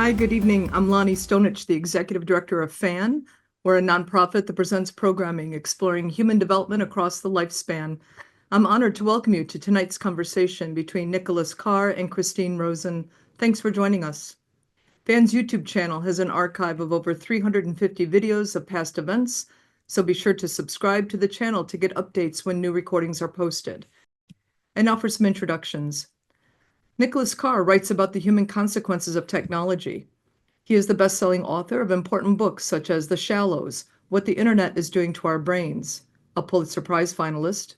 Hi, good evening. I'm Lonnie Stonich, the Executive Director of FAN. We're a nonprofit that presents programming exploring human development across the lifespan. I'm honored to welcome you to tonight's conversation between Nicholas Carr and Christine Rosen. Thanks for joining us. FAN's YouTube channel has an archive of over 350 videos of past events, so be sure to subscribe to the channel to get updates when new recordings are posted. And now for some introductions. Nicholas Carr writes about the human consequences of technology. He is the best-selling author of important books such as The Shallows, What the Internet is Doing to Our Brains, a Pulitzer Prize finalist,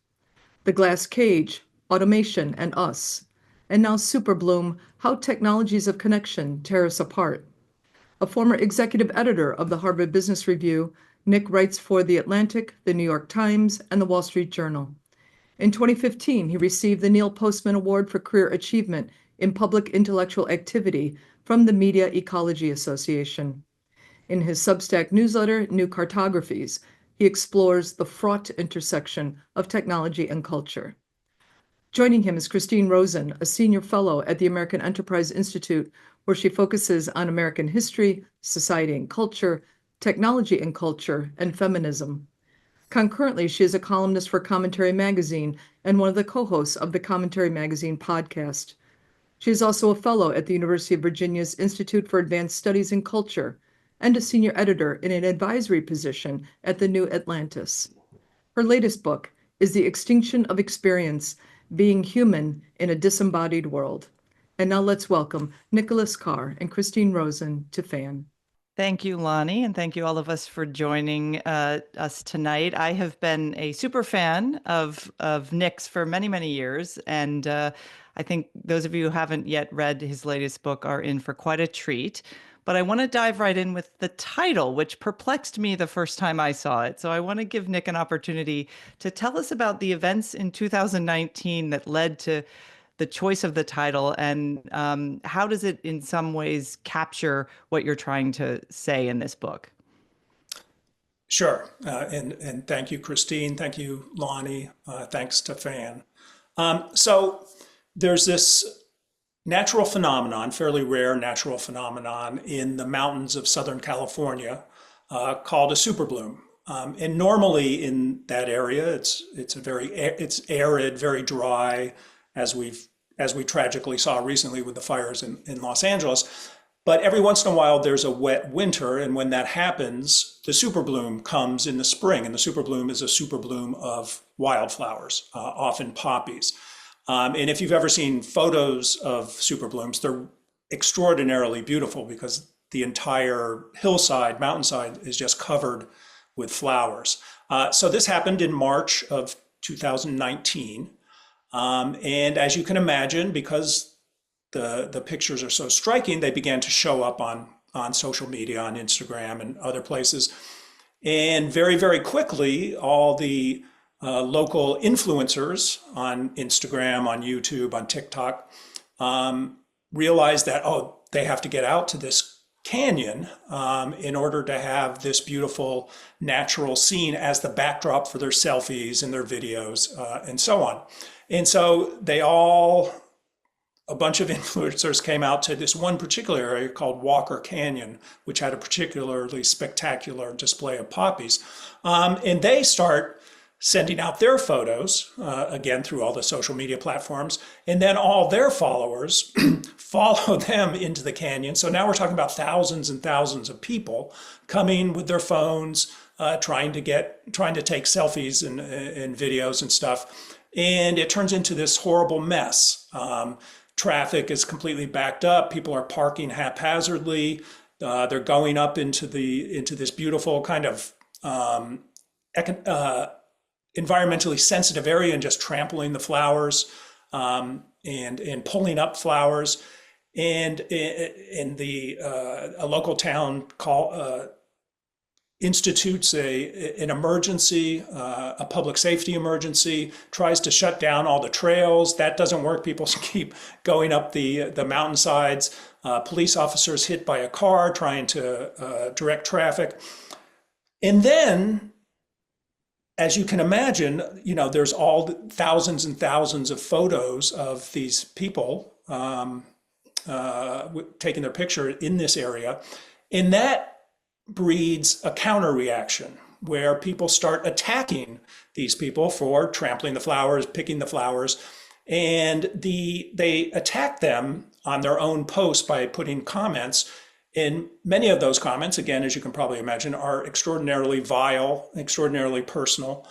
The Glass Cage, Automation and Us, and now Superbloom, How Technologies of Connection Tear Us Apart. A former executive editor of the Harvard Business Review, Nick writes for The Atlantic, The New York Times, and The Wall Street Journal. In 2015, he received the Neil Postman Award for Career Achievement in Public Intellectual Activity from the Media Ecology Association. In his Substack newsletter, New Cartographies, he explores the fraught intersection of technology and culture. Joining him is Christine Rosen, a senior fellow at the American Enterprise Institute, where she focuses on American history, society and culture, technology and culture, and feminism. Concurrently, she is a columnist for Commentary Magazine and one of the co-hosts of the Commentary Magazine podcast. She is also a fellow at the University of Virginia's Institute for Advanced Studies in Culture and a senior editor in an advisory position at the New Atlantis. Her latest book is The Extinction of Experience, Being Human in a Disembodied World. And now let's welcome Nicholas Carr and Christine Rosen to FAN. Thank you, Lonnie, and thank you all of us for joining us tonight. I have been a super fan of Nick's for many, many years, and I think those of you who haven't yet read his latest book are in for quite a treat. But I want to dive right in with the title, which perplexed me the first time I saw it. So I want to give Nick an opportunity to tell us about the events in 2019 that led to the choice of the title, and how does it in some ways capture what you're trying to say in this book? Sure. And thank you, Christine. Thank you, Lonnie. Thanks to FAN. So there's this natural phenomenon, fairly rare natural phenomenon in the mountains of Southern California called a superbloom. And normally in that area, it's arid, very dry, as we tragically saw recently with the fires in Los Angeles. But every once in a while, there's a wet winter, and when that happens, the superbloom comes in the spring, and the superbloom is a superbloom of wildflowers, often poppies. And if you've ever seen photos of superblooms, they're extraordinarily beautiful because the entire hillside, mountainside is just covered with flowers. So this happened in March of 2019. And as you can imagine, because the pictures are so striking, they began to show up on social media, on Instagram and other places. And very, very quickly, all the local influencers on Instagram, on YouTube, on TikTok, realized that, oh, they have to get out to this canyon in order to have this beautiful natural scene as the backdrop for their selfies and their videos and so on. And so a bunch of influencers came out to this one particular area called Walker Canyon, which had a particularly spectacular display of poppies. And they start sending out their photos, again, through all the social media platforms, and then all their followers follow them into the canyon. So now we're talking about thousands and thousands of people coming with their phones, trying to take selfies and videos and stuff. And it turns into this horrible mess. Traffic is completely backed up. People are parking haphazardly. They're going up into this beautiful kind of environmentally sensitive area and just trampling the flowers and pulling up flowers. And in a local town institutes an emergency, a public safety emergency, tries to shut down all the trails. That doesn't work. People keep going up the mountainsides. Police officers hit by a car trying to direct traffic. And then, as you can imagine, there's all thousands and thousands of photos of these people taking their picture in this area. And that breeds a counter reaction where people start attacking these people for trampling the flowers, picking the flowers. And they attack them on their own posts by putting comments. And many of those comments, again, as you can probably imagine, are extraordinarily vile, extraordinarily personal.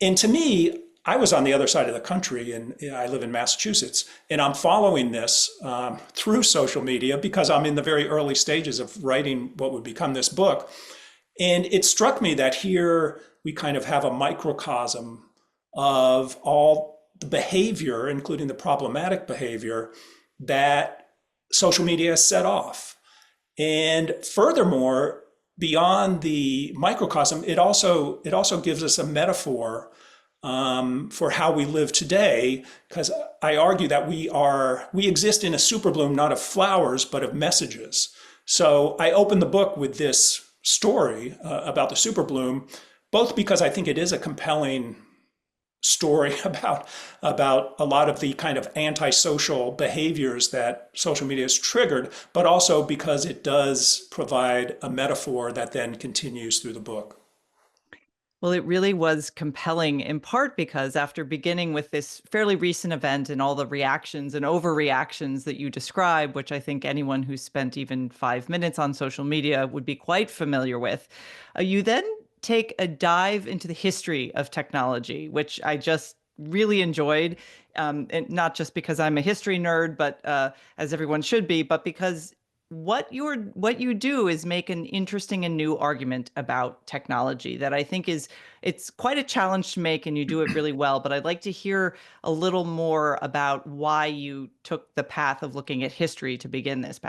And to me, I was on the other side of the country, and I live in Massachusetts, and I'm following this through social media because I'm in the very early stages of writing what would become this book. And it struck me that here we kind of have a microcosm of all the behavior, including the problematic behavior that social media has set off. And furthermore, beyond the microcosm, it also gives us a metaphor for how we live today, because I argue that we exist in a superbloom not of flowers but of messages. So I open the book with this story about the superbloom, both because I think it is a compelling story about a lot of the kind of antisocial behaviors that social media has triggered, but also because it does provide a metaphor that then continues through the book. Well, it really was compelling in part because after beginning with this fairly recent event and all the reactions and overreactions that you describe, which I think anyone who's spent even 5 minutes on social media would be quite familiar with, you then take a dive into the history of technology, which I just really enjoyed. And not just because I'm a history nerd, but as everyone should be, but because what you do is make an interesting and new argument about technology that I think it's quite a challenge to make, and you do it really well. But I'd like to hear a little more about why you took the path of looking at history to begin this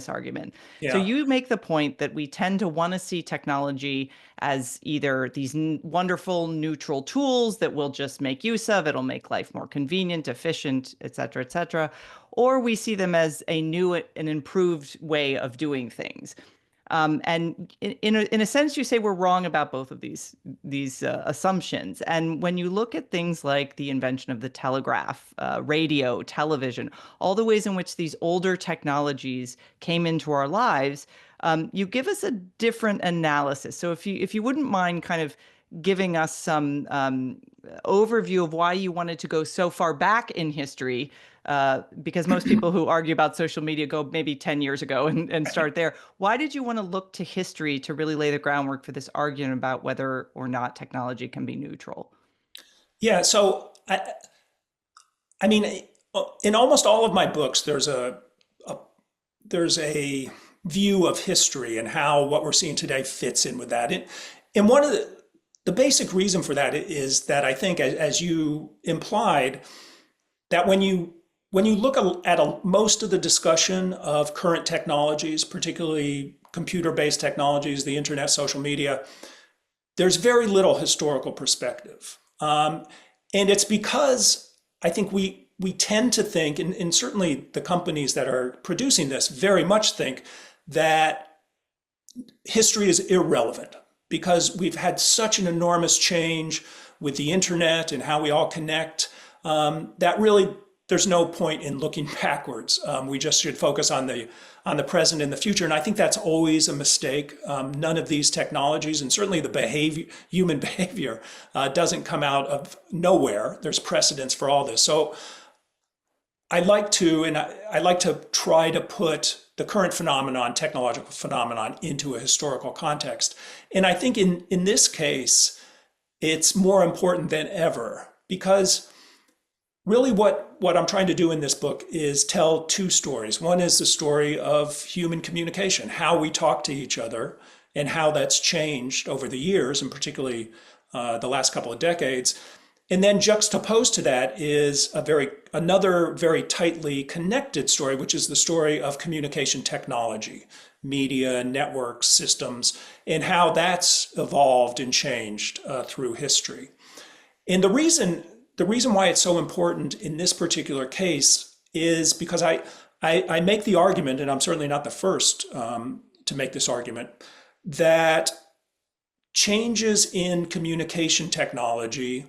argument. So Yeah. you make the point that we tend to want to see technology as either these wonderful neutral tools that we'll just make use of, it'll make life more convenient, efficient, et cetera, or we see them as a new and improved way of doing things. And in a sense, you say we're wrong about both of these assumptions. And when you look at things like the invention of the telegraph, radio, television, all the ways in which these older technologies came into our lives, you give us a different analysis. So if you wouldn't mind kind of giving us some overview of why you wanted to go so far back in history, because most people who argue about social media go maybe 10 years ago and start there. Why did you want to look to history to really lay the groundwork for this argument about whether or not technology can be neutral? Yeah, so I mean, in almost all of my books, there's a view of history and how what we're seeing today fits in with that. And one of the basic reason for that is that I think, as you implied, that when you look at most of the discussion of current technologies, particularly computer-based technologies, the internet, social media, there's very little historical perspective. And it's because I think we tend to think, and certainly the companies that are producing this very much think, that history is irrelevant because we've had such an enormous change with the internet and how we all connect, that really there's no point in looking backwards. We just should focus on the present and the future. And I think that's always a mistake. None of these technologies, and certainly the human behavior, doesn't come out of nowhere. There's precedence for all this. So I like to try to put the current technological phenomenon, into a historical context. And I think in this case, it's more important than ever because really what I'm trying to do in this book is tell two stories. One is the story of human communication, how we talk to each other and how that's changed over the years, and particularly the last couple of decades. And then juxtaposed to that is another very tightly connected story, which is the story of communication technology, media, networks, systems, and how that's evolved and changed through history. And the reason why it's so important in this particular case is because I make the argument, and I'm certainly not the first to make this argument, that changes in communication technology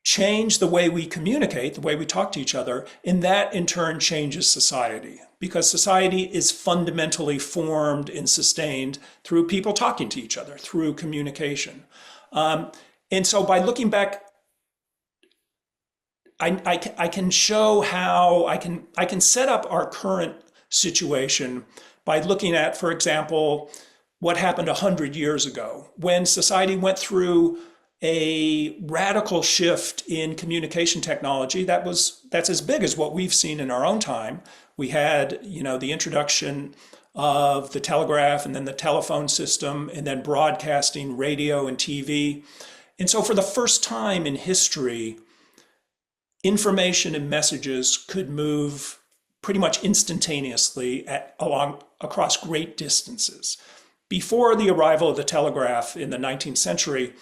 change the way we communicate, the way we talk to each other, and that in turn changes society, because society is fundamentally formed and sustained through people talking to each other, through communication. And so by looking back, I can show how I can set up our current situation by looking at, for example, what happened 100 years ago when society went through a radical shift in communication technology that's as big as what we've seen in our own time. We had, the introduction of the telegraph and then the telephone system and then broadcasting, radio and TV. And so for the first time in history, information and messages could move pretty much instantaneously across great distances. Before the arrival of the telegraph in the 19th century,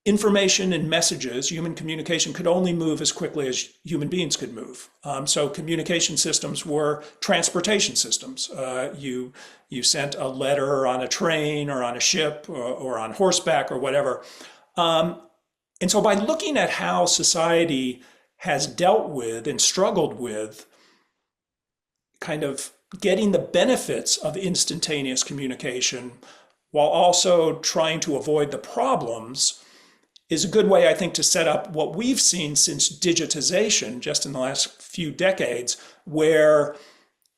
information and messages, human communication, could only move as quickly as human beings could move. So communication systems were transportation systems. You sent a letter on a train or on a ship or on horseback or whatever. And so by looking at how society has dealt with and struggled with kind of getting the benefits of instantaneous communication while also trying to avoid the problems is a good way, I think, to set up what we've seen since digitization just in the last few decades, where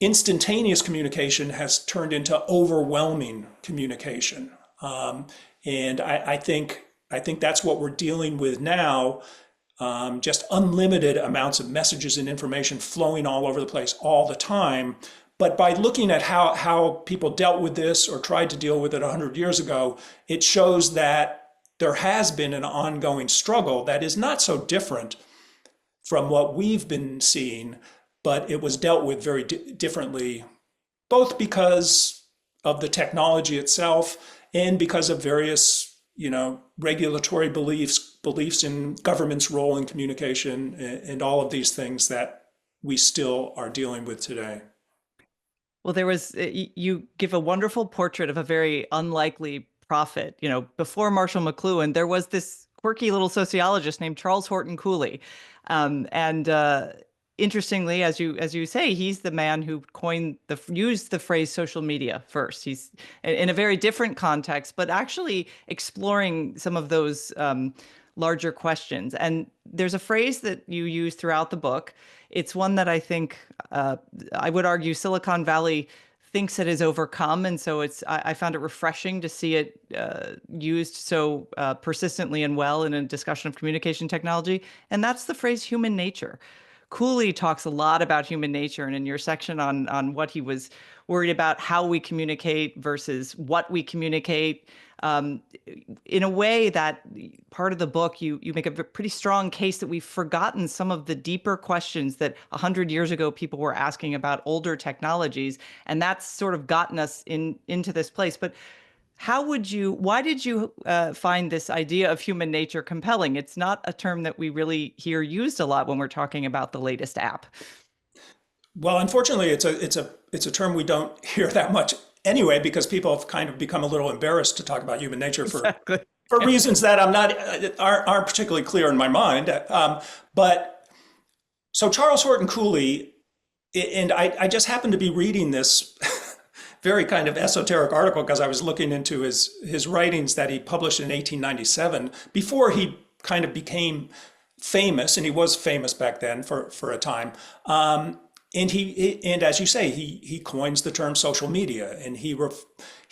instantaneous communication has turned into overwhelming communication. And I think that's what we're dealing with now, just unlimited amounts of messages and information flowing all over the place all the time. But by looking at how people dealt with this or tried to deal with it 100 years ago, it shows that there has been an ongoing struggle that is not so different from what we've been seeing, but it was dealt with very differently, both because of the technology itself and because of various, regulatory beliefs in government's role in communication and all of these things that we still are dealing with today. Well, you give a wonderful portrait of a very unlikely prophet. Before Marshall McLuhan, there was this quirky little sociologist named Charles Horton Cooley. Interestingly, as you say, he's the man who used the phrase social media first. He's in a very different context, but actually exploring some of those larger questions. And there's a phrase that you use throughout the book. It's one that I think, I would argue, Silicon Valley thinks it is overcome. And so I found it refreshing to see it used so persistently and well in a discussion of communication technology. And that's the phrase human nature. Cooley talks a lot about human nature, and in your section on what he was worried about, how we communicate versus what we communicate, in a way that part of the book, you make a pretty strong case that we've forgotten some of the deeper questions that 100 years ago people were asking about older technologies, and that's sort of gotten us into this place. But why did you find this idea of human nature compelling? It's not a term that we really hear used a lot when we're talking about the latest app. Well, unfortunately, it's a term we don't hear that much anyway, because people have kind of become a little embarrassed to talk about human nature for reasons that aren't particularly clear in my mind. But so Charles Horton Cooley, and I just happened to be reading this very kind of esoteric article because I was looking into his writings that he published in 1897 before he kind of became famous, and he was famous back then for a time. And as you say, he coins the term social media, and he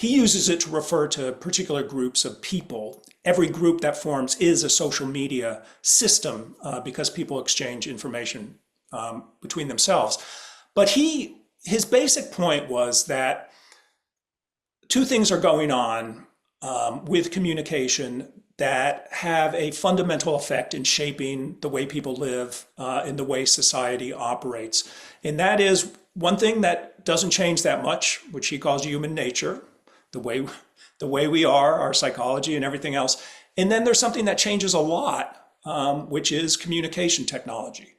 uses it to refer to particular groups of people. Every group that forms is a social media system because people exchange information between themselves. But his basic point was that two things are going on with communication that have a fundamental effect in shaping the way people live and the way society operates. And that is one thing that doesn't change that much, which he calls human nature, the way we are, our psychology and everything else. And then there's something that changes a lot, which is communication technology.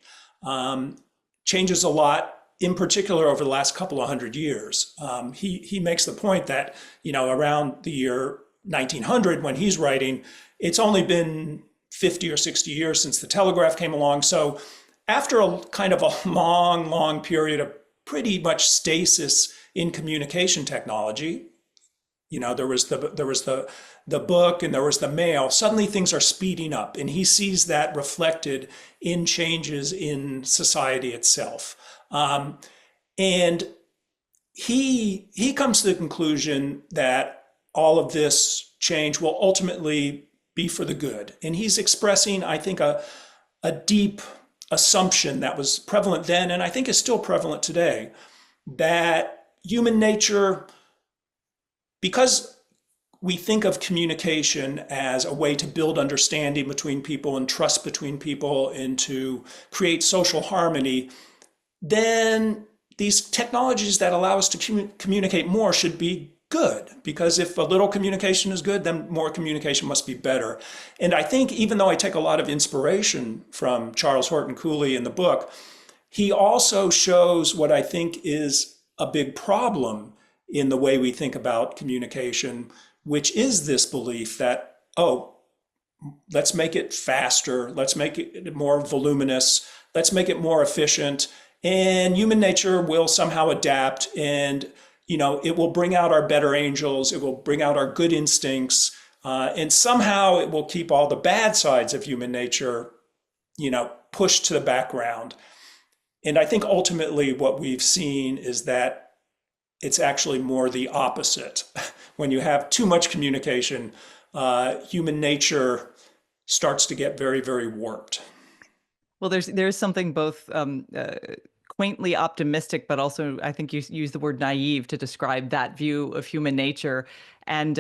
Changes a lot, in particular over the last couple of hundred years. He makes the point that, around the year 1900, when he's writing, it's only been 50 or 60 years since the telegraph came along. So after a kind of a long period of pretty much stasis in communication technology, there was the book and there was the mail. Suddenly things are speeding up, and he sees that reflected in changes in society itself. And he comes to the conclusion that all of this change will ultimately be for the good. And he's expressing, I think, a deep assumption that was prevalent then, and I think is still prevalent today, that human nature, because we think of communication as a way to build understanding between people and trust between people and to create social harmony, then these technologies that allow us to communicate more should be good, because if a little communication is good, then more communication must be better. And I think, even though I take a lot of inspiration from Charles Horton Cooley in the book, he also shows what I think is a big problem in the way we think about communication, which is this belief that, oh, let's make it faster, let's make it more voluminous, let's make it more efficient, and human nature will somehow adapt, and it will bring out our better angels, it will bring out our good instincts, and somehow it will keep all the bad sides of human nature, pushed to the background. And I think ultimately what we've seen is that it's actually more the opposite. When you have too much communication, human nature starts to get very, very warped. Well, there's something both quaintly optimistic, but also I think you use the word naive to describe that view of human nature. And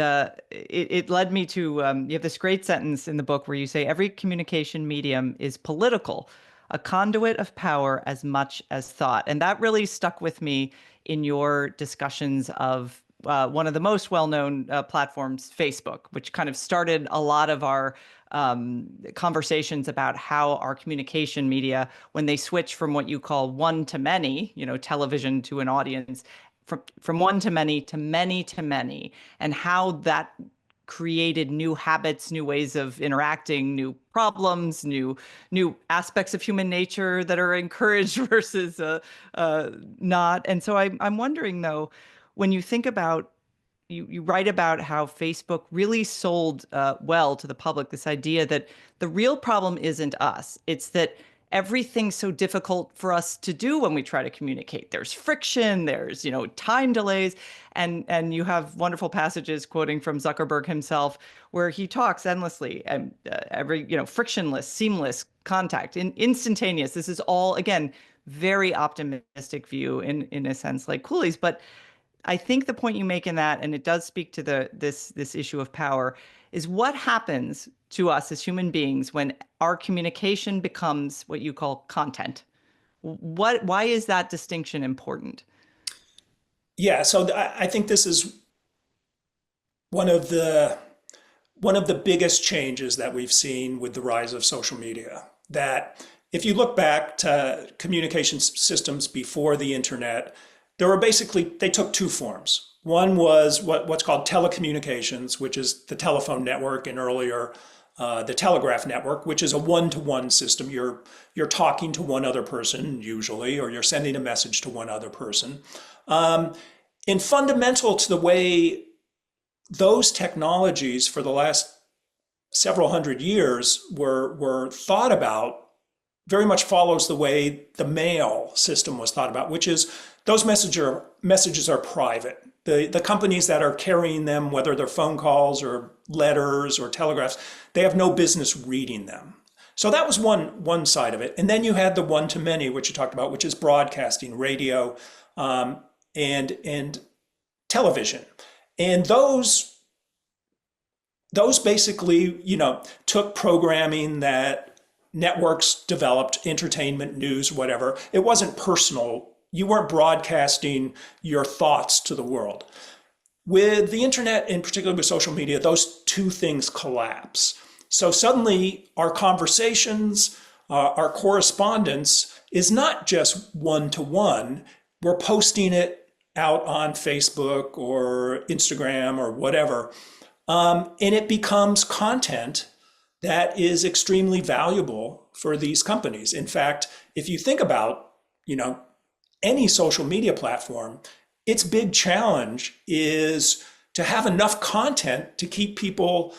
it led me to, you have this great sentence in the book where you say, every communication medium is political, a conduit of power as much as thought. And that really stuck with me in your discussions of one of the most well-known platforms, Facebook, which kind of started a lot of our conversations about how our communication media, when they switch from what you call one to many, television to an audience, from one to many to many to many, and how that created new habits, new ways of interacting, new problems, new aspects of human nature that are encouraged versus not. And so I'm wondering, though, when you think about, you write about how Facebook really sold well to the public this idea that the real problem isn't us. It's that everything's so difficult for us to do when we try to communicate. There's friction, there's, time delays. And you have wonderful passages quoting from Zuckerberg himself, where he talks endlessly and every, frictionless, seamless contact, instantaneous. This is all, again, very optimistic view in a sense, like Cooley's. But I think the point you make in that, and it does speak to this issue of power, is what happens to us as human beings when our communication becomes what you call content. Why is that distinction important? Yeah, so I think this is one of the biggest changes that we've seen with the rise of social media. That if you look back to communication systems before the internet, they took two forms. One was what's called telecommunications, which is the telephone network, and earlier the telegraph network, which is a one-to-one system. You're talking to one other person usually, or you're sending a message to one other person. And fundamental to the way those technologies for the last several hundred years were thought about very much follows the way the mail system was thought about, which is those messages are private. The companies that are carrying them, whether they're phone calls or letters or telegraphs, they have no business reading them. So that was one side of it. And then you had the one to many, which you talked about, which is broadcasting, radio, and television. And those basically, took programming that networks developed, entertainment, news, whatever. It wasn't personal. You weren't broadcasting your thoughts to the world. With the internet, and particularly with social media, those two things collapse. So suddenly our conversations, our correspondence is not just one-to-one. We're posting it out on Facebook or Instagram or whatever. And it becomes content that is extremely valuable for these companies. In fact, if you think about, any social media platform, its big challenge is to have enough content to keep people,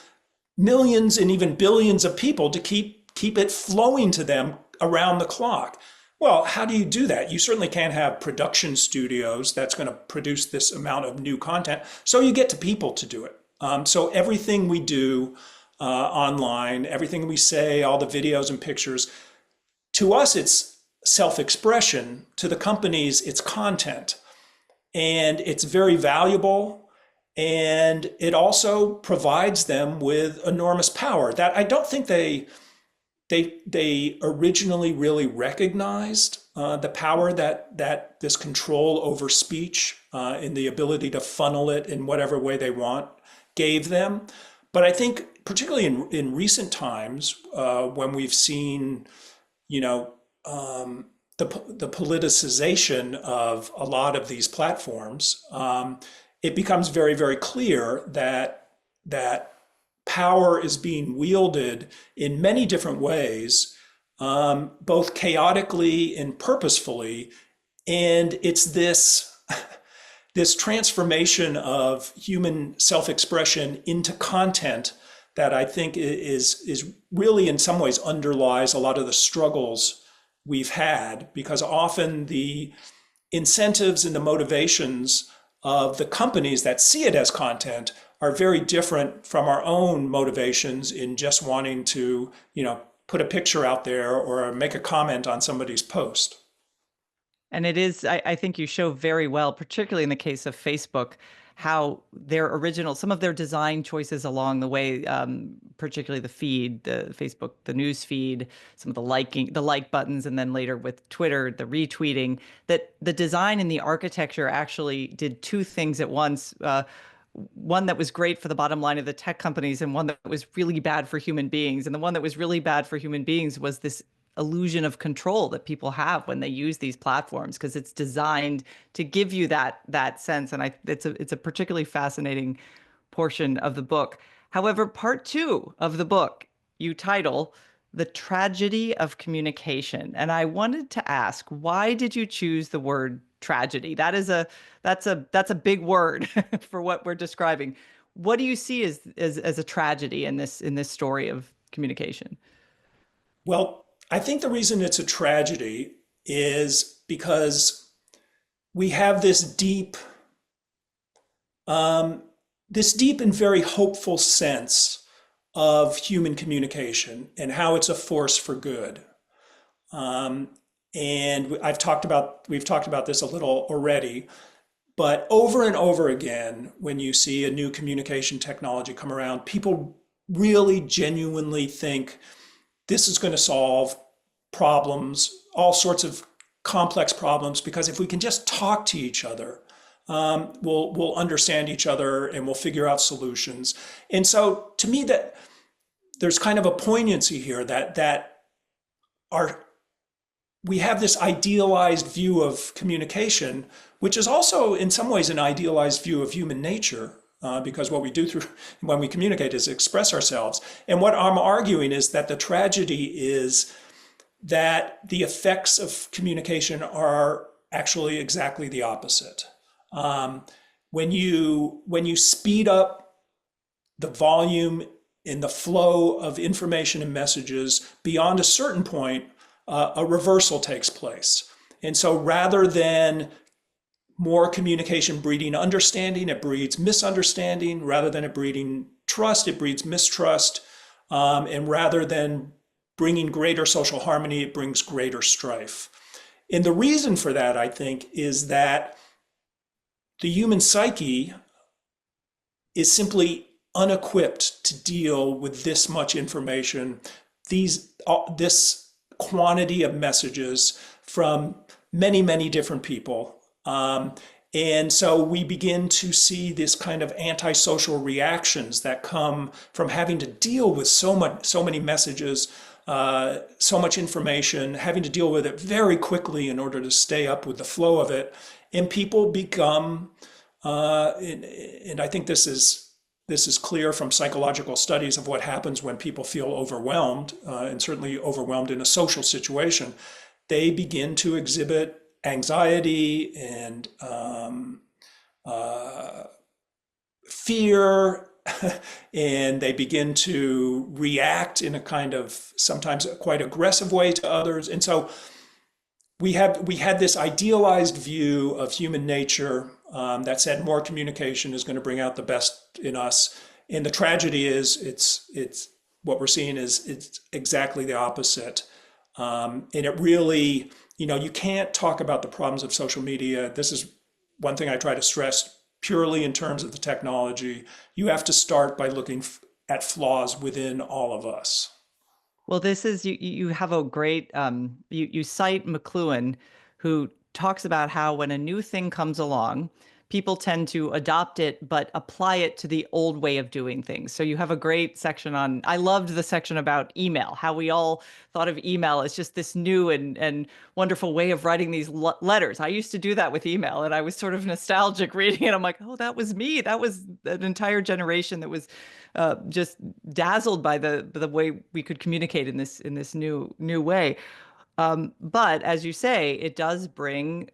millions and even billions of people, to keep it flowing to them around the clock. Well, how do you do that? You certainly can't have production studios that's going to produce this amount of new content. So you get to people to do it. So everything we do online, everything we say, all the videos and pictures, to us, it's self-expression. To the companies, it's content. And it's very valuable. And it also provides them with enormous power that I don't think they originally really recognized, the power that this control over speech and the ability to funnel it in whatever way they want gave them. But I think particularly in recent times, when we've seen, the politicization of a lot of these platforms, it becomes very, very clear that power is being wielded in many different ways, both chaotically and purposefully. And it's this transformation of human self-expression into content that I think is really in some ways underlies a lot of the struggles we've had, because often the incentives and the motivations of the companies that see it as content are very different from our own motivations in just wanting to, put a picture out there or make a comment on somebody's post. And it is, I think you show very well, particularly in the case of Facebook, how some of their design choices along the way, particularly the Facebook, the news feed, some of the like buttons, and then later with Twitter, the retweeting, that the design and the architecture actually did two things at once. One that was great for the bottom line of the tech companies, and one that was really bad for human beings. And the one that was really bad for human beings was this illusion of control that people have when they use these platforms, because it's designed to give you that sense. And it's a particularly fascinating portion of the book. However, part 2 of the book you title "The Tragedy of Communication," and I wanted to ask, why did you choose the word tragedy? That's a big word for what we're describing. What do you see as a tragedy in this story of communication? Well, I think the reason it's a tragedy is because we have this deep and very hopeful sense of human communication and how it's a force for good. And we've talked about this a little already, but over and over again, when you see a new communication technology come around, people really genuinely think this is going to solve problems, all sorts of complex problems, because if we can just talk to each other, we'll understand each other and we'll figure out solutions. And so to me, that there's kind of a poignancy here that we have this idealized view of communication, which is also in some ways an idealized view of human nature. Because what we do when we communicate is express ourselves. And what I'm arguing is that the tragedy is that the effects of communication are actually exactly the opposite. When you speed up the volume in the flow of information and messages beyond a certain point, a reversal takes place. And so rather than more communication breeding understanding, it breeds misunderstanding. Rather than it breeding trust, it breeds mistrust. And rather than bringing greater social harmony, it brings greater strife. And the reason for that, I think, is that the human psyche is simply unequipped to deal with this much information, this quantity of messages from many, many different people. And so we begin to see this kind of antisocial reactions that come from having to deal with so many messages, so much information, having to deal with it very quickly in order to stay up with the flow of it. And people become, and I think this is this is clear from psychological studies of what happens when people feel overwhelmed, and certainly overwhelmed in a social situation. They begin to exhibit anxiety and fear, and they begin to react in a kind of sometimes a quite aggressive way to others. And so we had this idealized view of human nature that said more communication is going to bring out the best in us. And the tragedy is it's what we're seeing is it's exactly the opposite. And it really, you can't talk about the problems of social media. This is one thing I try to stress purely in terms of the technology. You have to start by looking at flaws within all of us. Well, this is you have a great you cite McLuhan, who talks about how when a new thing comes along, people tend to adopt it but apply it to the old way of doing things. So you have a great section on, I loved the section about email, how we all thought of email as just this new and wonderful way of writing these letters. I used to do that with email, and I was sort of nostalgic reading it. I'm like, oh, that was me. That was an entire generation that was just dazzled by the way we could communicate in this new way. But as you say, it does bring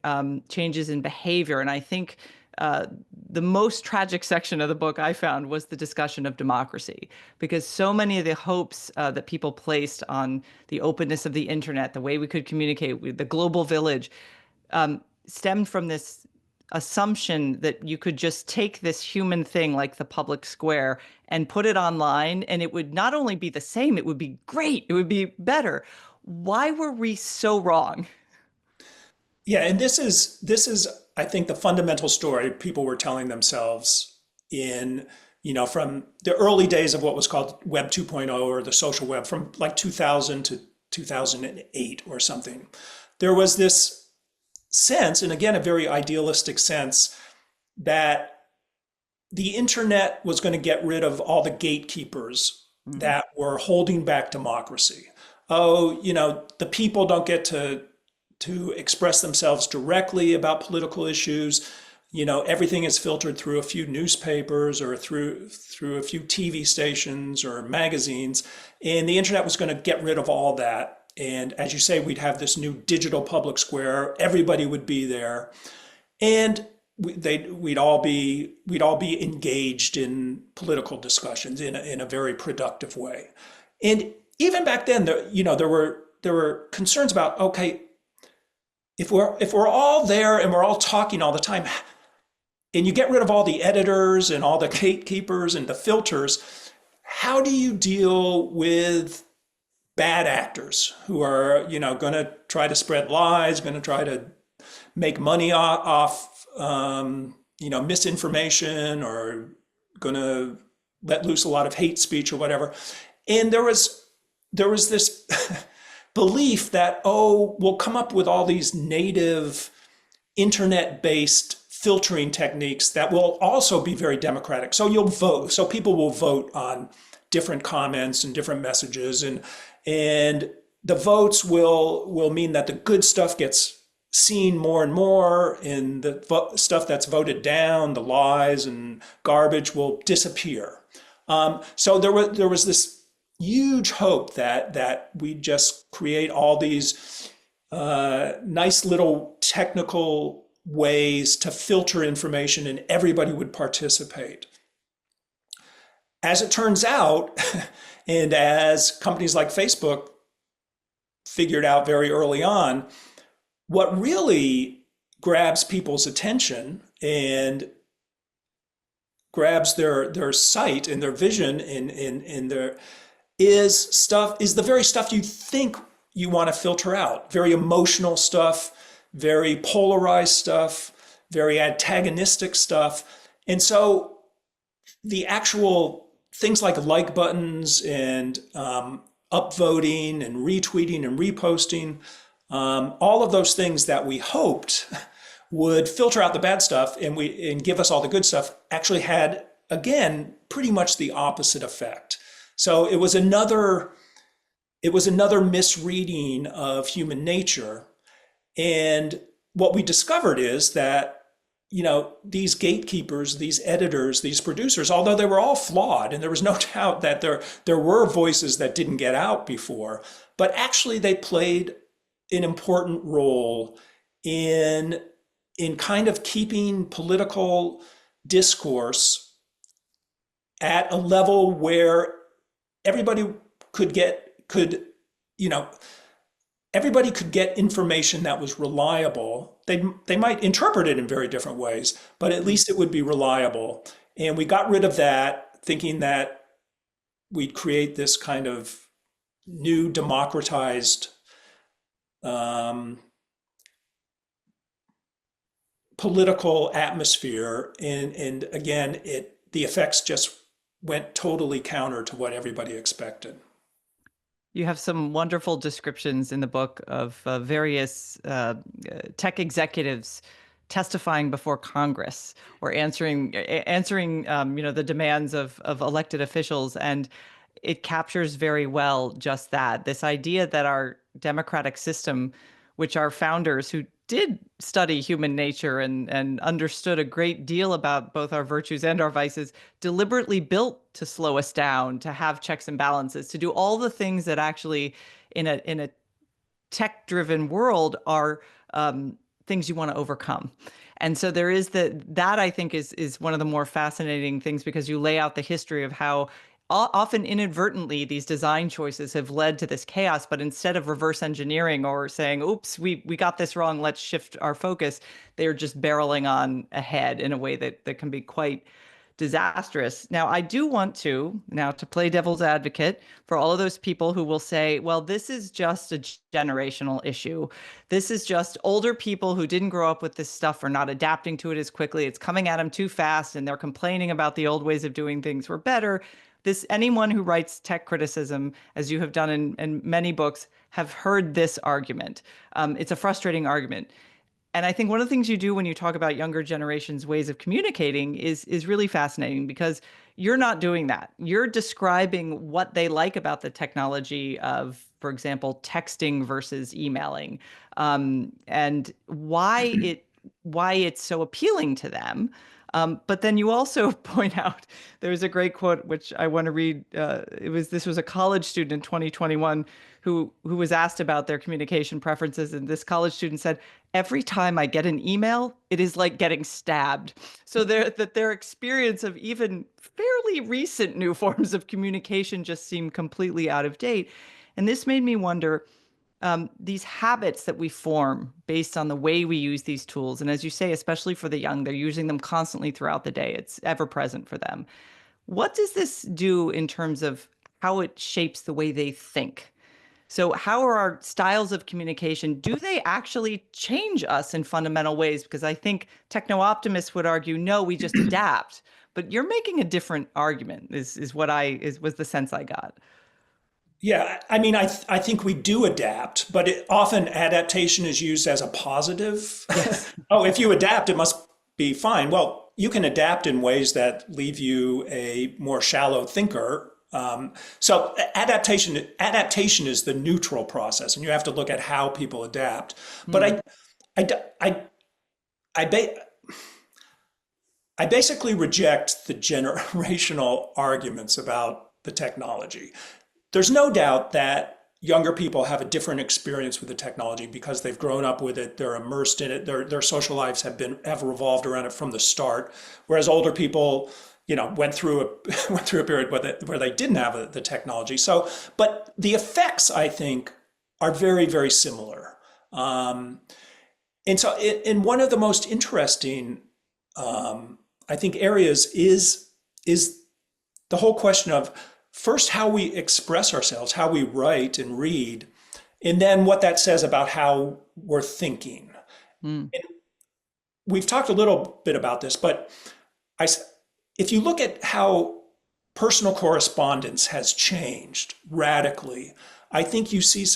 changes in behavior. And I think the most tragic section of the book I found was the discussion of democracy, because so many of the hopes that people placed on the openness of the internet, the way we could communicate with the global village, stemmed from this assumption that you could just take this human thing like the public square and put it online, and it would not only be the same, it would be great, it would be better. Why were we so wrong? Yeah, and this is I think the fundamental story people were telling themselves in from the early days of what was called Web 2.0 or the social web, from like 2000 to 2008 or something. There was this sense, and again a very idealistic sense, that the internet was going to get rid of all the gatekeepers that were holding back democracy. Oh, the people don't get to express themselves directly about political issues. Everything is filtered through a few newspapers or through a few TV stations or magazines, and the internet was going to get rid of all that. And as you say, we'd have this new digital public square. Everybody would be there, and we'd all be engaged in political discussions in a very productive way. And even back then, there were concerns about, okay, if we're all there and we're all talking all the time, and you get rid of all the editors and all the gatekeepers and the filters, how do you deal with bad actors who are, going to try to spread lies, going to try to make money off, misinformation, or going to let loose a lot of hate speech or whatever? And there was this belief that, oh, we'll come up with all these native internet-based filtering techniques that will also be very democratic. So you'll vote. So people will vote on different comments and different messages, and the votes will mean that the good stuff gets seen more and more, and the stuff that's voted down, the lies and garbage, will disappear. So there was this huge hope that we just create all these nice little technical ways to filter information and everybody would participate. As it turns out, and as companies like Facebook figured out very early on, what really grabs people's attention and grabs their sight and their vision in their is the very stuff you think you want to filter out. Very emotional stuff, very polarized stuff, very antagonistic stuff. And so the actual things like buttons and upvoting and retweeting and reposting, all of those things that we hoped would filter out the bad stuff and give us all the good stuff, actually had, again, pretty much the opposite effect. So it was another misreading of human nature. And what we discovered is that these gatekeepers, these editors, these producers, although they were all flawed, and there was no doubt that there were voices that didn't get out before, but actually they played an important role in kind of keeping political discourse at a level where everybody you know, everybody could get information that was reliable. They might interpret it in very different ways, but at least it would be reliable. And we got rid of that, thinking that we'd create this kind of new democratized political atmosphere. And again, the effects just went totally counter to what everybody expected. You have some wonderful descriptions in the book of various tech executives testifying before Congress or answering the demands of elected officials, and it captures very well just that, this idea that our democratic system, which our founders, who did study human nature and understood a great deal about both our virtues and our vices, deliberately built to slow us down, to have checks and balances, to do all the things that actually in a tech-driven world are things you want to overcome. And so there is that I think is one of the more fascinating things, because you lay out the history of how often inadvertently these design choices have led to this chaos, but instead of reverse engineering or saying, oops, we got this wrong, let's shift our focus, they're just barreling on ahead in a way that can be quite disastrous. Now, I do want to play devil's advocate for all of those people who will say, well, this is just a generational issue. This is just older people who didn't grow up with this stuff are not adapting to it as quickly. It's coming at them too fast, and they're complaining about the old ways of doing things were better. Anyone who writes tech criticism, as you have done in many books, have heard this argument. It's a frustrating argument. And I think one of the things you do when you talk about younger generations' ways of communicating is really fascinating, because you're not doing that. You're describing what they like about the technology of, for example, texting versus emailing, and why it's so appealing to them. But then you also point out, there's a great quote which I want to read. This was a college student in 2021 who was asked about their communication preferences, and this college student said, "Every time I get an email, it is like getting stabbed." So their experience of even fairly recent new forms of communication just seem completely out of date. And this made me wonder, these habits that we form based on the way we use these tools. And as you say, especially for the young, they're using them constantly throughout the day. It's ever present for them. What does this do in terms of how it shapes the way they think? So how are our styles of communication? Do they actually change us in fundamental ways? Because I think techno-optimists would argue, no, we just adapt. But you're making a different argument, was the sense I got. Yeah, I mean, I think we do adapt, but often adaptation is used as a positive. Yes. Oh, if you adapt, it must be fine. Well, you can adapt in ways that leave you a more shallow thinker. So adaptation is the neutral process, and you have to look at how people adapt. But I basically reject the generational arguments about the technology. There's no doubt that younger people have a different experience with the technology because they've grown up with it, they're immersed in it, their social lives have revolved around it from the start, whereas older people, went through a period where they didn't have the technology. So, but the effects, I think, are very, very similar. And so, in one of the most interesting, I think, areas is the whole question of, first, how we express ourselves, how we write and read, and then what that says about how we're thinking. And we've talked a little bit about this, but if you look at how personal correspondence has changed radically, I think you see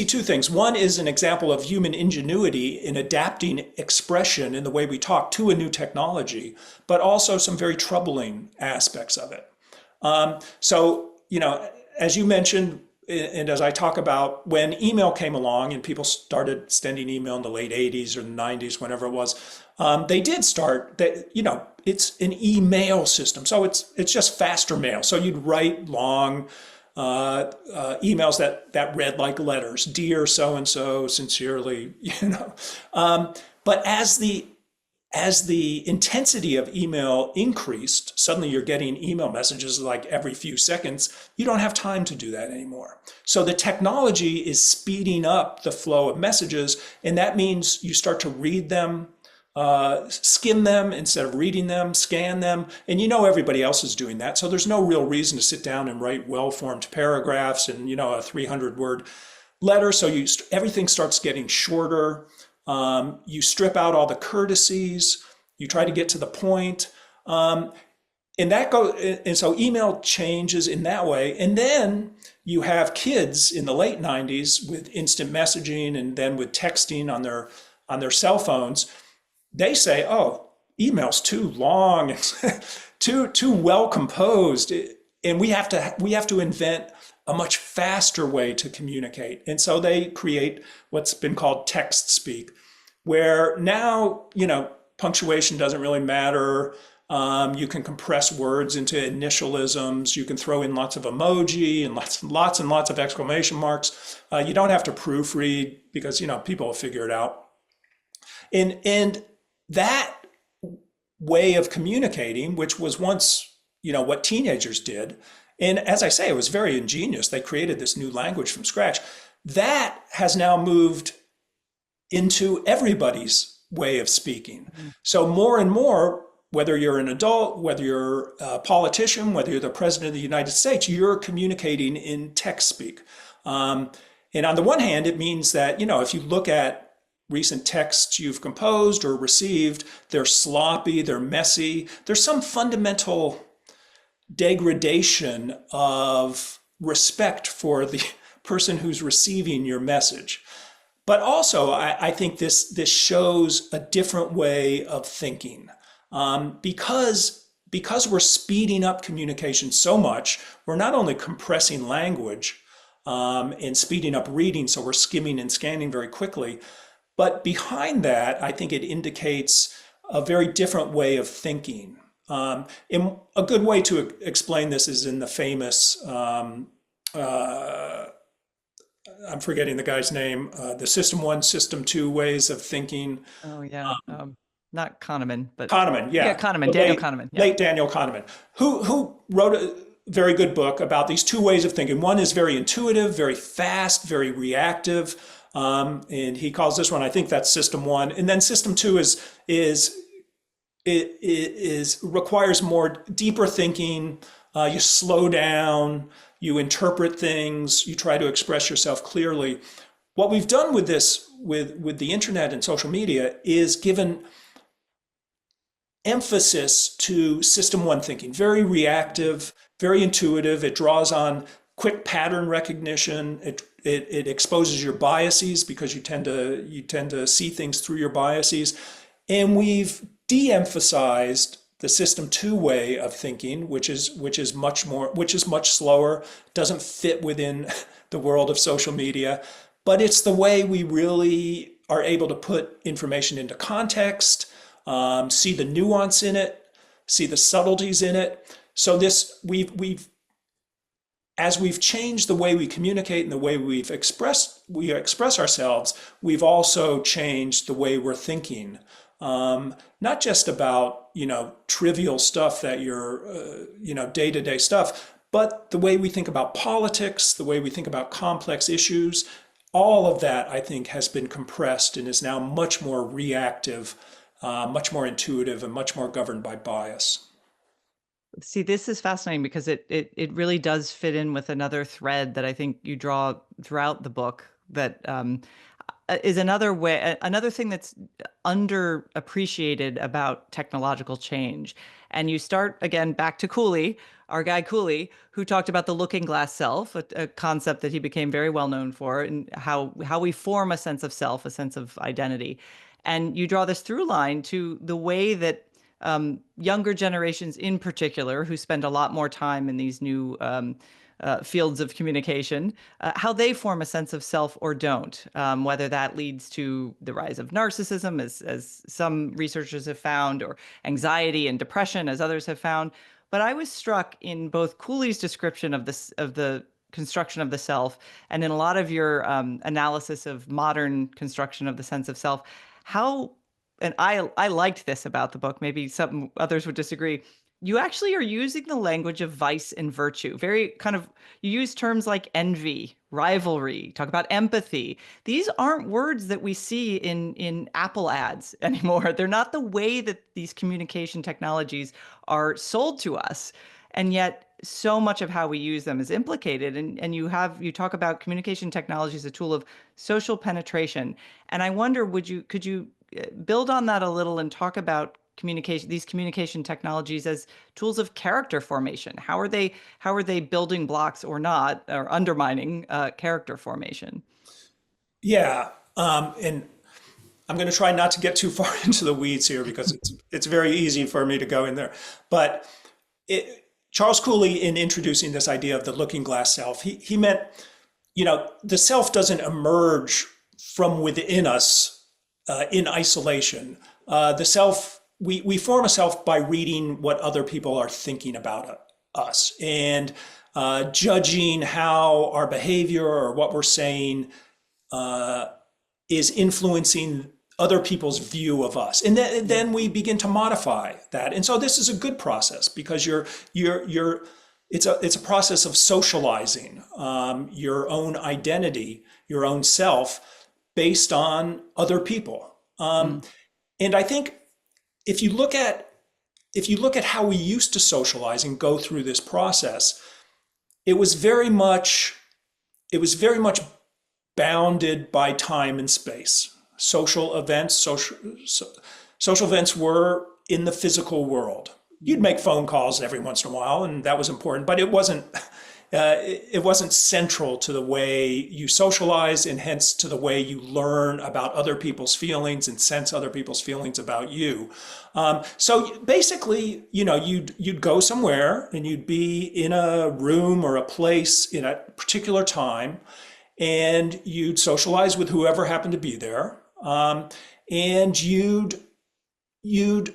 two things. One is an example of human ingenuity in adapting expression in the way we talk to a new technology, but also some very troubling aspects of it. So, as you mentioned, and as I talk about when email came along and people started sending email in the late 80s or the 90s, whenever it was, they did start that, it's an email system. So it's just faster mail. So you'd write long emails that read like letters, dear so and so, sincerely, But as the intensity of email increased, suddenly you're getting email messages like every few seconds. You don't have time to do that anymore. So the technology is speeding up the flow of messages, and that means you start to read them, skim them instead of reading them, scan them, and everybody else is doing that. So there's no real reason to sit down and write well-formed paragraphs and a 300-word letter. So everything starts getting shorter. You strip out all the courtesies. You try to get to the point, and so email changes in that way. And then you have kids in the late 90s with instant messaging, and then with texting on their cell phones. They say, "Oh, email's too long, it's too well composed, and we have to invent a much faster way to communicate." And so they create what's been called text speak, where now, punctuation doesn't really matter. You can compress words into initialisms. You can throw in lots of emoji and lots and lots of exclamation marks. You don't have to proofread because, people will figure it out. And that way of communicating, which was once, what teenagers did, and as I say, it was very ingenious. They created this new language from scratch. That has now moved into everybody's way of speaking. So more and more, whether you're an adult, whether you're a politician, whether you're the president of the United States, you're communicating in text speak. And on the one hand, it means that, if you look at recent texts you've composed or received, they're sloppy, they're messy. There's some fundamental degradation of respect for the person who's receiving your message. But also, I think this shows a different way of thinking, because we're speeding up communication so much. We're not only compressing language and speeding up reading, so we're skimming and scanning very quickly, but behind that, I think it indicates a very different way of thinking. And a good way to explain this is in the famous I'm forgetting the guy's name, the System 1, System 2 ways of thinking. Oh, yeah. Not Kahneman, but Kahneman, yeah. Yeah, Kahneman, Daniel Kahneman. Yeah. Late Daniel Kahneman, who wrote a very good book about these two ways of thinking. One is very intuitive, very fast, very reactive. And he calls this one, I think that's System 1. And then System 2 requires more deeper thinking. You slow down, you interpret things, you try to express yourself clearly. What we've done with this, with the internet and social media, is given emphasis to System 1 thinking, very reactive, very intuitive. It draws on quick pattern recognition. It exposes your biases because you tend to see things through your biases. And we've de-emphasized the System 2 way of thinking, which is much slower, doesn't fit within the world of social media, but it's the way we really are able to put information into context, see the nuance in it, see the subtleties in it. So as we've changed the way we communicate and the way we express ourselves, we've also changed the way we're thinking. Not just about, trivial stuff that you're, day-to-day stuff, but the way we think about politics, the way we think about complex issues, all of that, I think, has been compressed and is now much more reactive, much more intuitive, and much more governed by bias. See, this is fascinating because it really does fit in with another thread that I think you draw throughout the book that is another thing that's underappreciated about technological change. And you start again back to Cooley, our guy Cooley, who talked about the looking glass self, a concept that he became very well known for, and how we form a sense of self, a sense of identity. And you draw this through line to the way that younger generations in particular, who spend a lot more time in these new fields of communication, how they form a sense of self or don't, whether that leads to the rise of narcissism, as some researchers have found, or anxiety and depression, as others have found. But I was struck in both Cooley's description of the construction of the self, and in a lot of your analysis of modern construction of the sense of self, how, and I liked this about the book, maybe some others would disagree, you actually are using the language of vice and virtue. Very kind of, you use terms like envy, rivalry, talk about empathy. These aren't words that we see in Apple ads anymore. They're not the way that these communication technologies are sold to us. And yet so much of how we use them is implicated. And you talk about communication technology as a tool of social penetration. And I wonder, could you build on that a little and talk about these communication technologies as tools of character formation? How are they building blocks or not, or undermining character formation? Yeah, and I'm going to try not to get too far into the weeds here because it's very easy for me to go in there. But Charles Cooley, in introducing this idea of the looking glass self, he meant, the self doesn't emerge from within us in isolation. The self, we form a self by reading what other people are thinking about us and judging how our behavior or what we're saying is influencing other people's view of us, and then we begin to modify that. And so this is a good process because it's a process of socializing your own identity, your own self, based on other people. And I think if you look at how we used to socialize and go through this process, it was very much bounded by time and space. Social events were in the physical world. You'd make phone calls every once in a while, and that was important, but it wasn't central to the way you socialize, and hence to the way you learn about other people's feelings and sense other people's feelings about you. So basically, you'd go somewhere and you'd be in a room or a place in a particular time, and you'd socialize with whoever happened to be there, and you'd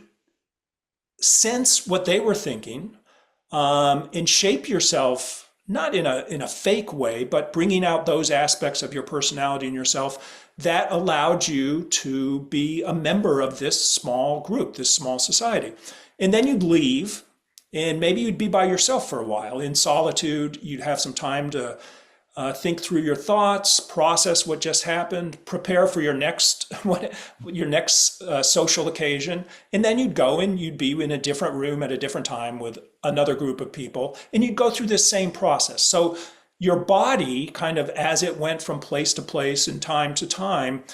sense what they were thinking, and shape yourself, not in a fake way, but bringing out those aspects of your personality and yourself that allowed you to be a member of this small group, this small society. And then you'd leave, and maybe you'd be by yourself for a while in solitude. You'd have some time to think through your thoughts, process what just happened, prepare for your next social occasion, and then you'd go and you'd be in a different room at a different time with another group of people, and you'd go through this same process. So your body, kind of as it went from place to place and time to time,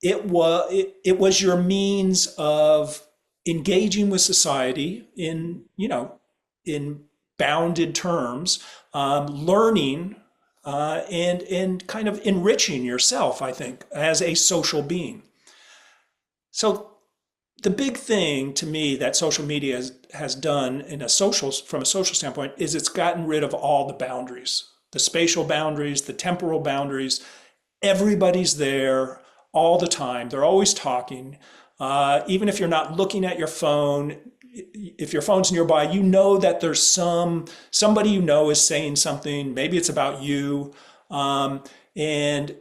it was your means of engaging with society in bounded terms, learning. And kind of enriching yourself, I think, as a social being. So the big thing to me that social media has done from a social standpoint is it's gotten rid of all the boundaries, the spatial boundaries, the temporal boundaries. Everybody's there all the time. They're always talking. Even if you're not looking at your phone, if your phone's nearby, you know that there's somebody is saying something. Maybe it's about you, and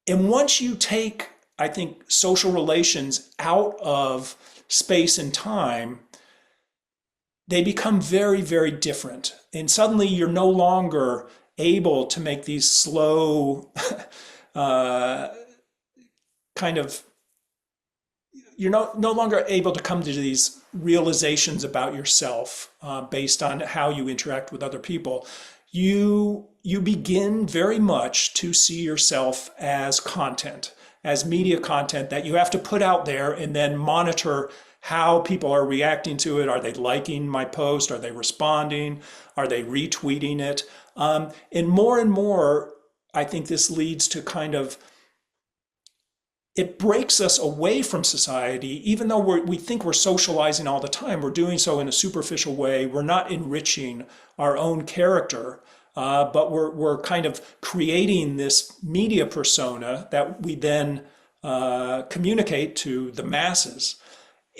once you take, I think, social relations out of space and time, they become very, very different. And suddenly, you're no longer able to make these slow, you're no longer able to come to these realizations about yourself based on how you interact with other people. You begin very much to see yourself as content, as media content that you have to put out there and then monitor how people are reacting to it. Are they liking my post? Are they responding? Are they retweeting it? And more, I think this leads to kind of it breaks us away from society, even though we think we're socializing all the time. We're doing so in a superficial way. We're not enriching our own character, but we're kind of creating this media persona that we then communicate to the masses.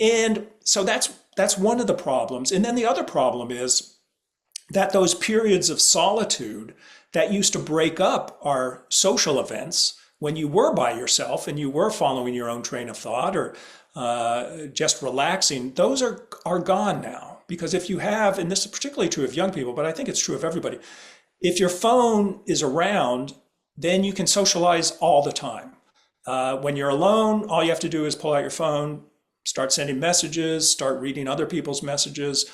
And so that's one of the problems. And then the other problem is that those periods of solitude that used to break up our social events, when you were by yourself and you were following your own train of thought or just relaxing, those are gone now. Because if you have, and this is particularly true of young people, but I think it's true of everybody, if your phone is around, then you can socialize all the time. When you're alone, all you have to do is pull out your phone, start sending messages, start reading other people's messages.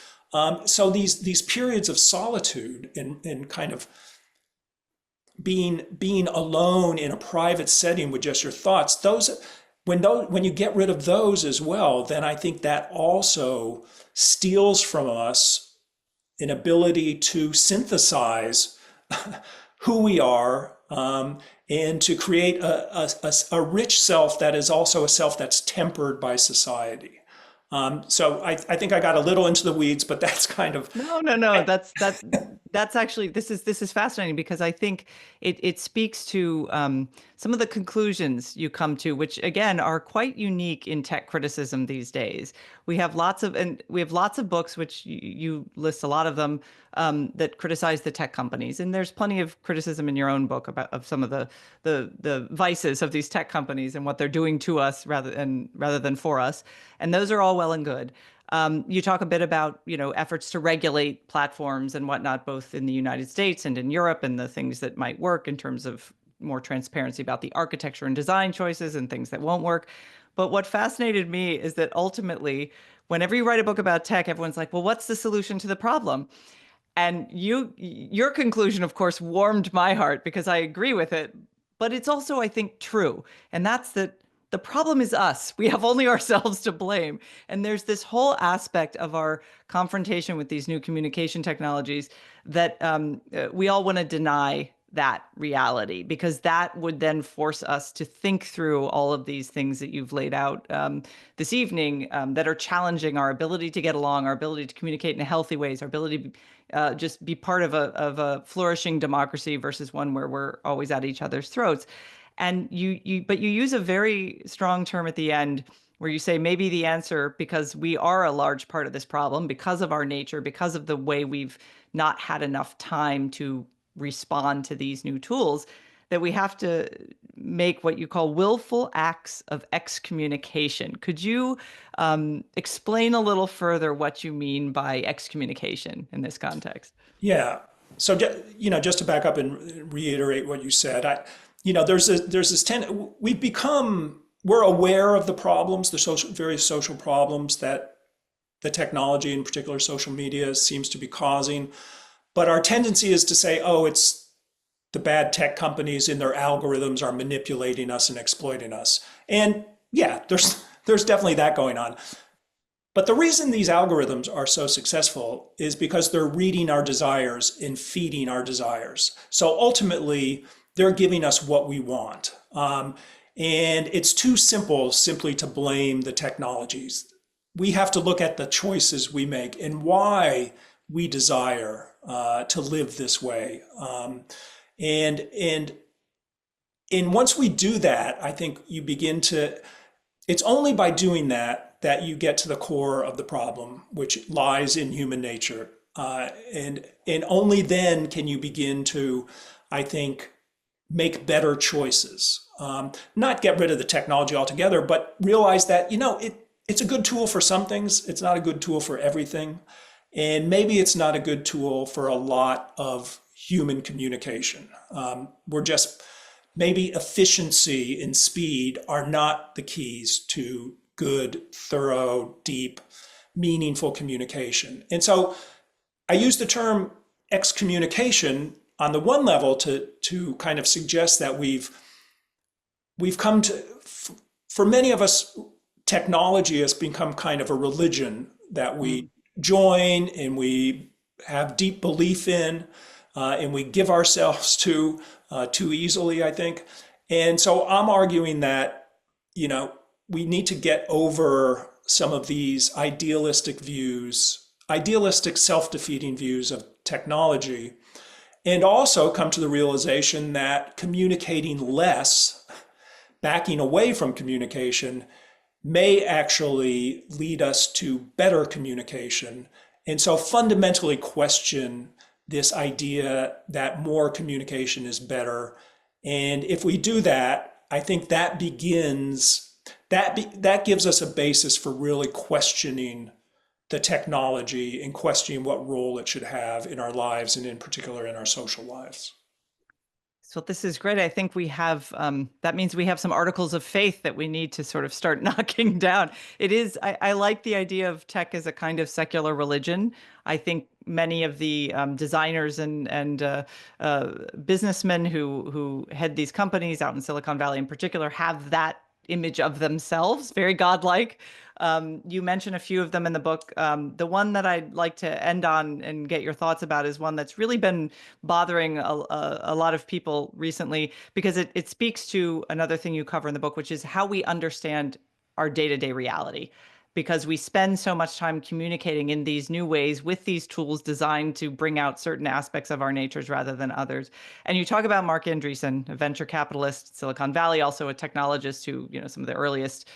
So these periods of solitude and kind of being alone in a private setting with just your thoughts, when you get rid of those as well, then I think that also steals from us an ability to synthesize who we are, and to create a rich self that is also a self that's tempered by society. So I think I got a little into the weeds, but that's kind of No. That's actually, this is fascinating, because I think it speaks to some of the conclusions you come to, which again are quite unique in tech criticism these days. We have lots of books, which you list a lot of them, that criticize the tech companies, and there's plenty of criticism in your own book of some of the vices of these tech companies and what they're doing to us rather than for us, and those are all well and good. You talk a bit about, efforts to regulate platforms and whatnot, both in the United States and in Europe, and the things that might work in terms of more transparency about the architecture and design choices and things that won't work. But what fascinated me is that ultimately, whenever you write a book about tech, everyone's like, well, what's the solution to the problem? And your conclusion, of course, warmed my heart, because I agree with it. But it's also, I think, true. And that's that the problem is us. We have only ourselves to blame. And there's this whole aspect of our confrontation with these new communication technologies that we all want to deny that reality, because that would then force us to think through all of these things that you've laid out this evening, that are challenging our ability to get along, our ability to communicate in healthy ways, our ability to just be part of a flourishing democracy versus one where we're always at each other's throats. And but you use a very strong term at the end where you say maybe the answer, because we are a large part of this problem, because of our nature, because of the way we've not had enough time to respond to these new tools, that we have to make what you call willful acts of excommunication. Could you explain a little further what you mean by excommunication in this context? Yeah. So, just to back up and reiterate what you said, there's we're aware of the problems, the various social problems that the technology, in particular social media, seems to be causing. But our tendency is to say, oh, it's the bad tech companies and their algorithms are manipulating us and exploiting us. And yeah, there's definitely that going on. But the reason these algorithms are so successful is because they're reading our desires and feeding our desires. So ultimately, they're giving us what we want. And it's too simple simply to blame the technologies. We have to look at the choices we make and why we desire to live this way. And once we do that, I think you begin to, it's only by doing that that you get to the core of the problem, which lies in human nature. And only then can you begin to, I think, make better choices. Not get rid of the technology altogether, but realize that, it's a good tool for some things. It's not a good tool for everything. And maybe it's not a good tool for a lot of human communication. Maybe efficiency and speed are not the keys to good, thorough, deep, meaningful communication. And so I use the term excommunication on the one level to kind of suggest that we've come to, for many of us, technology has become kind of a religion that we join and we have deep belief in, and we give ourselves to too easily, I think. And so I'm arguing that you know, we need to get over some of these idealistic views, idealistic self-defeating views of technology, and also come to the realization that communicating less, backing away from communication, may actually lead us to better communication. And so fundamentally question this idea that more communication is better. And if we do that, I think that that gives us a basis for really questioning the technology and questioning what role it should have in our lives, and in particular in our social lives. So this is great. I think we have, that means we have some articles of faith that we need to sort of start knocking down. It is, I like the idea of tech as a kind of secular religion. I think many of the designers and businessmen who head these companies out in Silicon Valley in particular have that image of themselves, very godlike. You mentioned a few of them in the book. The one that I'd like to end on and get your thoughts about is one that's really been bothering a lot of people recently, because it speaks to another thing you cover in the book, which is how we understand our day-to-day reality. Because we spend so much time communicating in these new ways with these tools designed to bring out certain aspects of our natures rather than others. And you talk about Marc Andreessen, a venture capitalist, Silicon Valley, also a technologist who, some of the earliest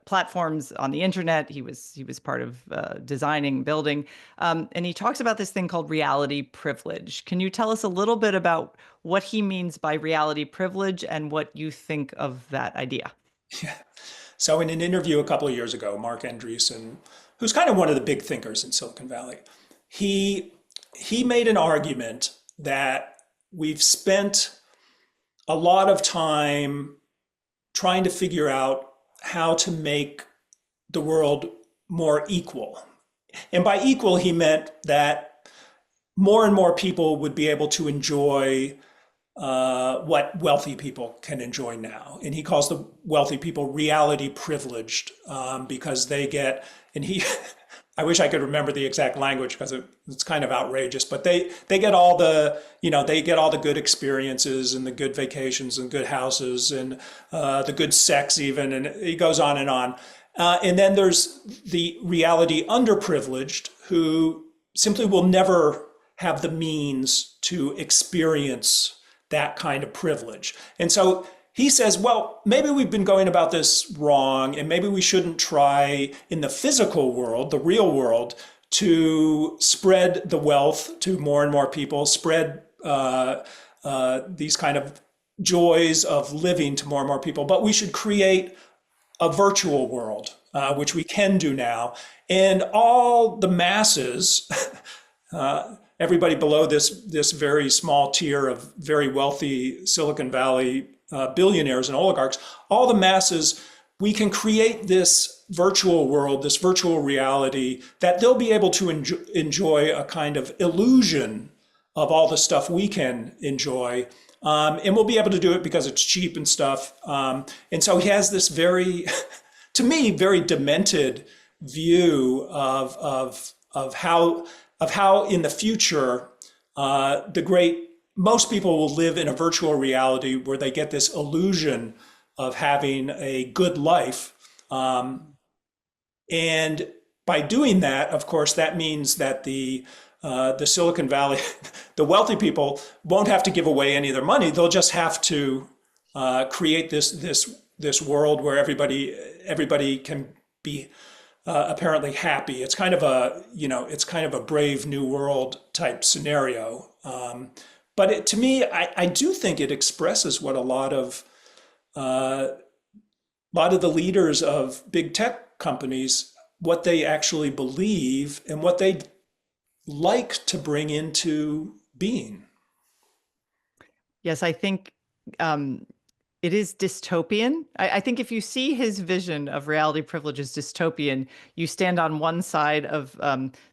platforms on the internet. He was part of designing, building, and he talks about this thing called reality privilege. Can you tell us a little bit about what he means by reality privilege and what you think of that idea? Yeah. So in an interview a couple of years ago, Marc Andreessen, who's kind of one of the big thinkers in Silicon Valley, he made an argument that we've spent a lot of time trying to figure out how to make the world more equal. And by equal, he meant that more and more people would be able to enjoy what wealthy people can enjoy now. And he calls the wealthy people reality privileged, because they get, and he, I wish I could remember the exact language because it's kind of outrageous, but they get all the, they get all the good experiences and the good vacations and good houses and the good sex even, and he goes on and on. And then there's the reality underprivileged who simply will never have the means to experience that kind of privilege. And so he says, well, maybe we've been going about this wrong, and maybe we shouldn't try in the physical world, the real world, to spread the wealth to more and more people, spread these kind of joys of living to more and more people. But we should create a virtual world, which we can do now. And all the masses, everybody below this very small tier of very wealthy Silicon Valley billionaires and oligarchs, all the masses, we can create this virtual world, this virtual reality that they'll be able to enjoy a kind of illusion of all the stuff we can enjoy. And we'll be able to do it because it's cheap and stuff. And so he has this very, to me, very demented view of how in the future, most people will live in a virtual reality where they get this illusion of having a good life. And by doing that, of course, that means that the Silicon Valley, the wealthy people won't have to give away any of their money. They'll just have to create this world where everybody can be apparently happy. It's kind of a Brave New World type scenario. But to me, I do think it expresses what a lot of the leaders of big tech companies, what they actually believe and what they like to bring into being. Yes, I think it is dystopian. I think if you see his vision of reality privilege as dystopian, you stand on one side of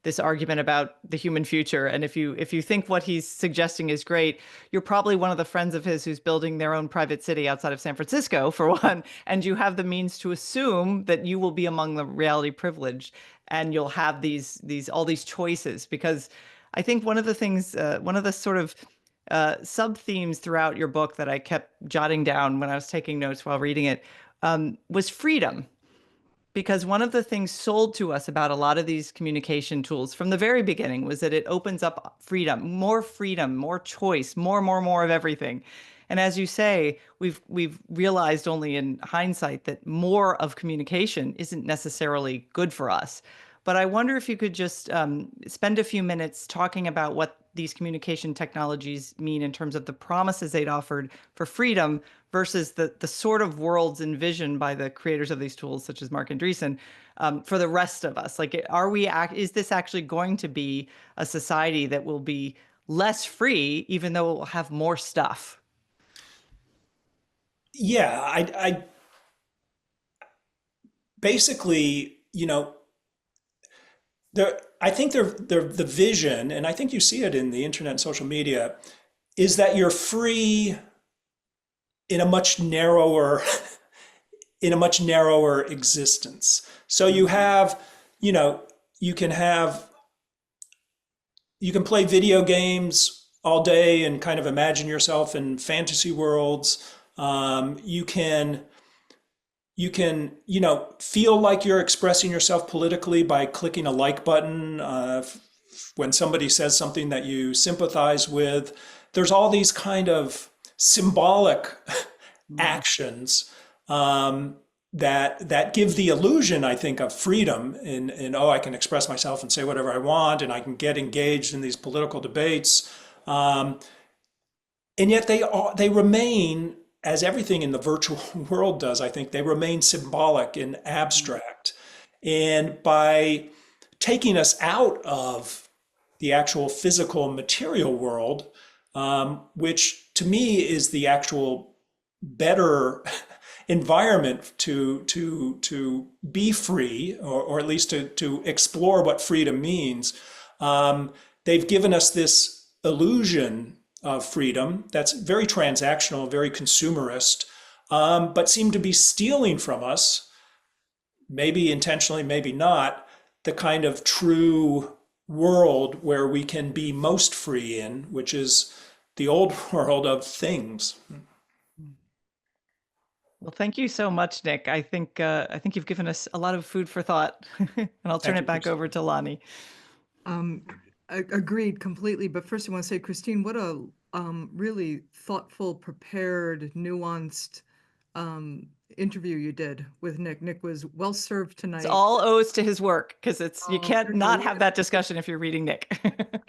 this argument about the human future. And if you think what he's suggesting is great, you're probably one of the friends of his who's building their own private city outside of San Francisco, for one, and you have the means to assume that you will be among the reality privileged, and you'll have all these choices. Because I think one of the things, one of the sort of sub themes throughout your book that I kept jotting down when I was taking notes while reading it was freedom. Because one of the things sold to us about a lot of these communication tools from the very beginning was that it opens up freedom, more choice, more of everything. And as you say, we've realized only in hindsight that more of communication isn't necessarily good for us. But I wonder if you could just spend a few minutes talking about what these communication technologies mean in terms of the promises they'd offered for freedom versus the sort of worlds envisioned by the creators of these tools, such as Mark Andreessen, for the rest of us. Like, is this actually going to be a society that will be less free, even though it will have more stuff? Yeah, I basically, I think the vision, and I think you see it in the internet and social media, is that you're free in a much narrower in a much narrower existence. So you have, you can have you can play video games all day and kind of imagine yourself in fantasy worlds. You can feel like you're expressing yourself politically by clicking a like button when somebody says something that you sympathize with. There's all these kind of symbolic actions that give the illusion, I think, of freedom in oh, I can express myself and say whatever I want, and I can get engaged in these political debates. And yet they remain, as everything in the virtual world does, I think, they remain symbolic and abstract. And by taking us out of the actual physical material world, which to me is the actual better environment to be free, or at least to explore what freedom means, they've given us this illusion of freedom that's very transactional, very consumerist, but seem to be stealing from us, maybe intentionally, maybe not, the kind of true world where we can be most free in, which is the old world of things. Well, thank you so much, Nick. I think you've given us a lot of food for thought, and I'll turn Thank it you, back Christine. over to Lonnie. Agreed completely. But first, I want to say, Christine, what a really thoughtful, prepared, nuanced interview you did with Nick. Nick was well served It's tonight. all owes to his work because you I can't don't know, not have that discussion if you're reading Nick.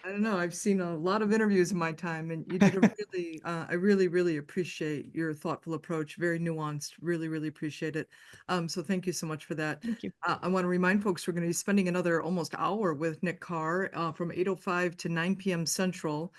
I don't know. I've seen a lot of interviews in my time, and you did a really, I really appreciate your thoughtful approach. Very nuanced. Really appreciate it. So thank you so much for that. Thank you. I want to remind folks we're going to be spending another almost hour with Nick Carr from 8:05 to 9 p.m. Central.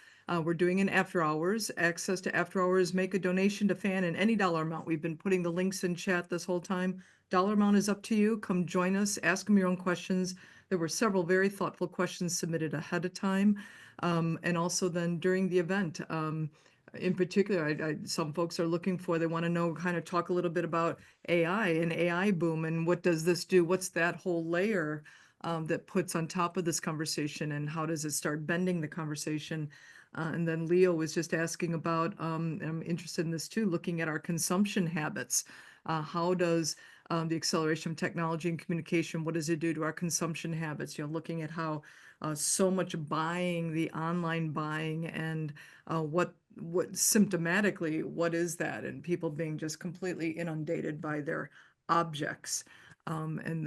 We're doing an after hours. Access to after hours. Make a donation to FAN in any dollar amount. We've been putting the links in chat this whole time. Dollar amount is up to you. Come join us. Ask them your own questions. There were several very thoughtful questions submitted ahead of time, and also then during the event. In particular, some folks are looking for, they want to know, kind of talk a little bit about AI and AI boom and what does this do? What's that whole layer that puts on top of this conversation, and how does it start bending the conversation? And then Leo was just asking about, and I'm interested in this too, looking at our consumption habits. How does the acceleration of technology and communication, what does it do to our consumption habits? Looking at how so much buying, the online buying, and what symptomatically, what is that? And people being just completely inundated by their objects, and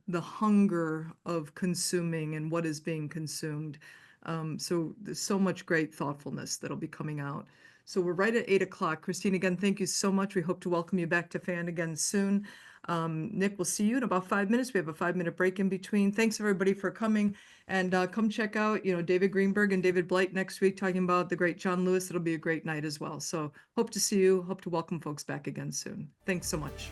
the hunger of consuming and what is being consumed. So there's so much great thoughtfulness that'll be coming out. So we're right at 8 o'clock. Christine, again, thank you so much. We hope to welcome you back to FAN again soon. Nick, we'll see you in about 5 minutes. We have a 5-minute break in between. Thanks everybody for coming, and come check out, David Greenberg and David Blight next week talking about the great John Lewis. It'll be a great night as well. So hope to see you. Hope to welcome folks back again soon. Thanks so much.